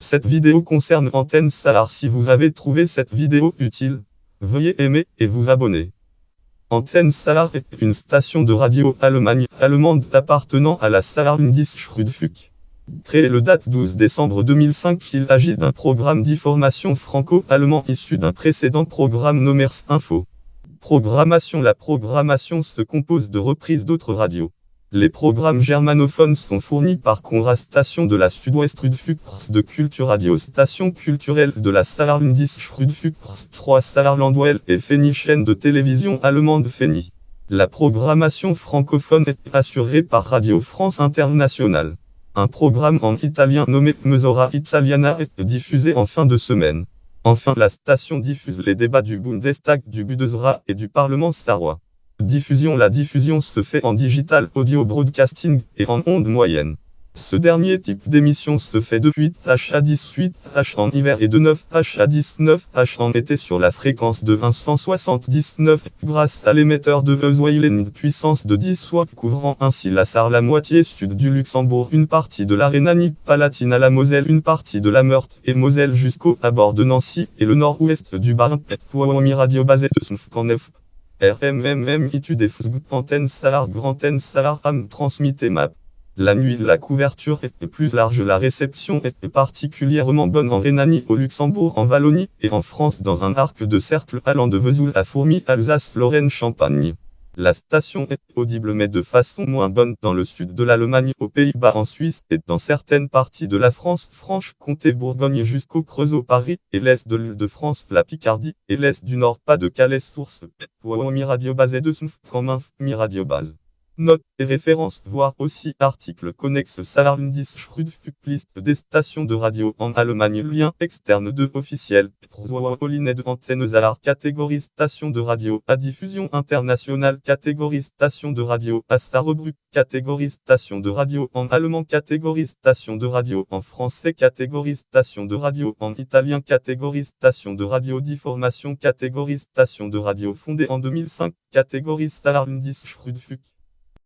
Cette vidéo concerne Antenne Star. Si vous avez trouvé cette vidéo utile, veuillez aimer et vous abonner. Antenne Star est une station de radio allemande appartenant à la Saarlandische-Rundfunk. Créée le date 12 décembre 2005, il agit d'un programme d'information franco-allemand issu d'un précédent programme nommé Info. Programmation. La programmation se compose de reprises d'autres radios. Les programmes germanophones sont fournis par Conrad, station de la Südwest-Rundfunk de Culture Radio, station culturelle de la Saarlandische-Rundfunk 3 Saarlandwelle et Feni, chaîne de télévision allemande Feni. La programmation francophone est assurée par Radio France Internationale. Un programme en italien nommé Mezz'ora Italiana est diffusé en fin de semaine. Enfin, la station diffuse les débats du Bundestag, du Bundesrat et du Parlement starois. Diffusion. La diffusion se fait en digital audio broadcasting et en ondes moyennes. Ce dernier type d'émission se fait de 8H à 18H en hiver et de 9H à 19H en été sur la fréquence de 179 grâce à l'émetteur de Wesweil, une puissance de 10 watts couvrant ainsi la Sarre, la moitié sud du Luxembourg, une partie de la Rhénanie-Palatine à la Moselle, une partie de la Meurthe et Moselle jusqu'au bord de Nancy et le nord-ouest du Bas-Rhin. Radio basée de Snfkanef. RMMM étude et Antenne Star Grand Antenne Star Am transmité map. La nuit, la couverture est plus large, la réception est particulièrement bonne en Rhénanie, au Luxembourg, en Wallonie et en France dans un arc de cercle allant de Vesoul à Fourmies, Alsace, Lorraine, Champagne. La station est audible mais de façon moins bonne dans le sud de l'Allemagne, aux Pays-Bas, en Suisse et dans certaines parties de la France, Franche-Comté, Bourgogne jusqu'au Creusot, Paris et l'est de l'Île-de-France, la Picardie et l'est du Nord, Pas-de-Calais. Source Mi Radio basée de Mi Radio base. Notes et références, voir aussi article connexe Saarlandische-Rundfunk, liste des stations de radio en Allemagne, lien externe de officiel, Pauline de Antenne Saar, catégorie station de radio à diffusion internationale, catégorie station de radio à Starobruck, catégorie station de radio en allemand, catégorie station de radio en français, catégorie station de radio en italien, catégorie station de radio d'information, catégorie station de radio fondée en 2005, catégorie Saarlandische-Rundfunk.